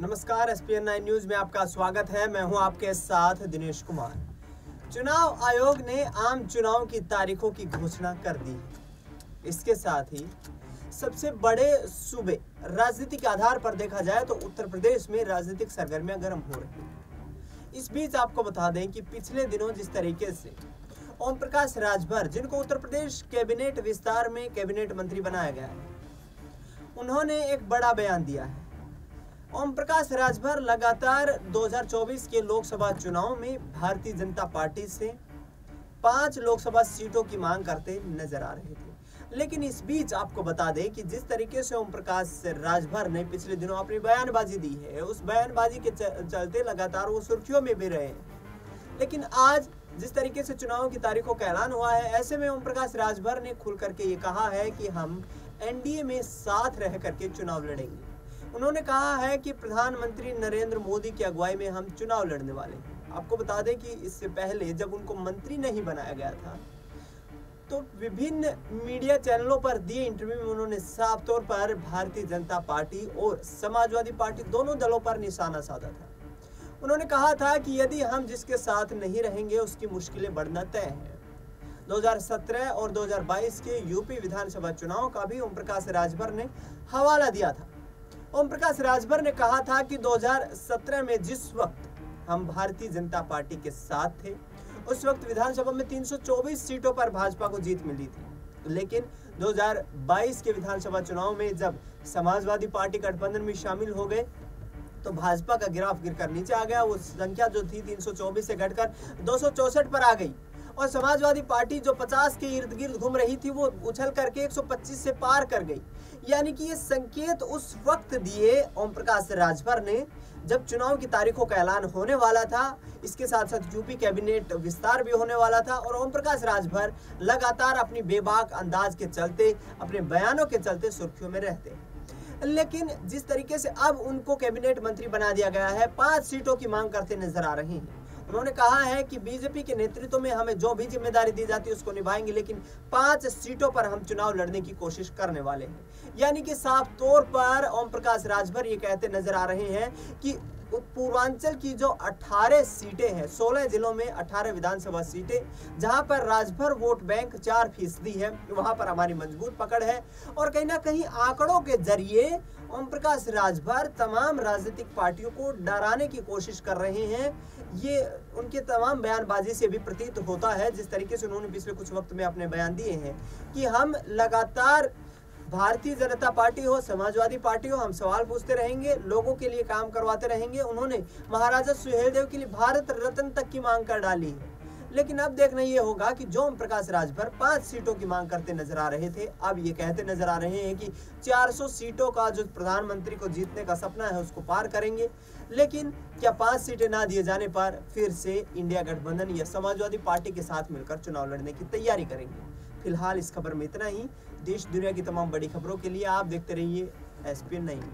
नमस्कार, SPN 9 news में आपका स्वागत है। मैं हूं आपके साथ दिनेश कुमार। चुनाव आयोग ने आम चुनाव की तारीखों की घोषणा कर दी। इसके साथ ही सबसे बड़े सूबे राजनीतिक आधार पर देखा जाए तो उत्तर प्रदेश में राजनीतिक सरगर्मियां गर्म हो रही हैं। इस बीच आपको बता दें कि पिछले दिनों जिस तरीके से ओम प्रकाश राजभर, जिनको उत्तर प्रदेश कैबिनेट विस्तार में कैबिनेट मंत्री बनाया गया है, उन्होंने एक बड़ा बयान दिया है। ओम प्रकाश राजभर लगातार 2024 के लोकसभा चुनाव में भारतीय जनता पार्टी से 5 लोकसभा सीटों की मांग करते नजर आ रहे थे। लेकिन इस बीच आपको बता दें कि जिस तरीके से ओम प्रकाश राजभर ने पिछले दिनों अपनी बयानबाजी दी है, उस बयानबाजी के चलते लगातार वो सुर्खियों में भी रहे हैं। लेकिन आज जिस तरीके से चुनाव की तारीखों का ऐलान हुआ है, ऐसे में ओम प्रकाश राजभर ने खुल करके ये कहा है कि हम NDA में साथ रह करके चुनाव लड़ेंगे। उन्होंने कहा है कि प्रधानमंत्री नरेंद्र मोदी की अगुवाई में हम चुनाव लड़ने वाले हैं। आपको बता दें कि इससे पहले जब उनको मंत्री नहीं बनाया गया था, तो विभिन्न मीडिया चैनलों पर दिए इंटरव्यू में उन्होंने साफ तौर पर भारतीय जनता पार्टी और समाजवादी पार्टी दोनों दलों पर निशाना साधा था। उन्होंने कहा था कि यदि हम जिसके साथ नहीं रहेंगे उसकी मुश्किलें बढ़ना तय है। 2017 और 2022 के यूपी विधानसभा चुनाव का भी ओम प्रकाश राजभर ने हवाला दिया था। ओम प्रकाश राजभर ने कहा था कि 2017 में जिस वक्त हम भारतीय जनता पार्टी के साथ थे, उस वक्त विधानसभा में 324 सीटों पर भाजपा को जीत मिली थी। लेकिन 2022 के विधानसभा चुनाव में जब समाजवादी पार्टी गठबंधन में शामिल हो गए, तो भाजपा का ग्राफ गिरकर नीचे आ गया। वो संख्या जो थी 324 से घटकर 264 पर आ गई और समाजवादी पार्टी जो 50 के इर्द गिर्द घूम रही थी, वो उछल करके 125 से पार कर गई। यानी कि ये संकेत उस वक्त दिए ओम प्रकाश राजभर ने जब चुनाव की तारीखों का ऐलान होने वाला था। इसके साथ साथ यूपी कैबिनेट विस्तार भी होने वाला था और ओम प्रकाश राजभर लगातार अपनी बेबाक अंदाज के चलते, अपने बयानों के चलते सुर्खियों में रहते। लेकिन जिस तरीके से अब उनको कैबिनेट मंत्री बना दिया गया है, 5 सीटों की मांग करते नजर आ रहे हैं। उन्होंने कहा है कि बीजेपी के नेतृत्व में हमें जो भी जिम्मेदारी दी जाती है उसको निभाएंगे, लेकिन 5 सीटों पर हम चुनाव लड़ने की कोशिश करने वाले हैं। यानी कि साफ तौर पर ओम प्रकाश राजभर ये कहते नजर आ रहे हैं कि पूर्वांचल की जो 18 सीटें हैं, 16 जिलों में 18 विधानसभा सीटें, जहां पर राजभर वोट बैंक 4% है, वहां पर हमारी मजबूत पकड़ है। और कहीं ना कहीं आंकड़ों के जरिए ओम प्रकाश राजभर तमाम राजनीतिक पार्टियों को डराने की कोशिश कर रहे हैं। ये उनके तमाम बयानबाजी से भी प्रतीत होता है। जिस तरीके से उन्होंने पिछले कुछ वक्त में अपने बयान दिए हैं कि हम लगातार भारतीय जनता पार्टी हो, समाजवादी पार्टी हो, हम सवाल पूछते रहेंगे, लोगों के लिए काम करवाते रहेंगे। उन्होंने महाराजा सुहेलदेव के लिए भारत रत्न तक की मांग कर डाली है। लेकिन अब देखना ये होगा कि जो ओम प्रकाश राजभर 5 सीटों की मांग करते नजर आ रहे थे, अब ये कहते नजर आ रहे हैं कि 400 सीटों का जो प्रधानमंत्री को जीतने का सपना है उसको पार करेंगे। लेकिन क्या 5 सीटें ना दिए जाने पर फिर से इंडिया गठबंधन या समाजवादी पार्टी के साथ मिलकर चुनाव लड़ने की तैयारी करेंगे? फिलहाल इस खबर में इतना ही। देश दुनिया की तमाम बड़ी खबरों के लिए आप देखते रहिए SPN 9।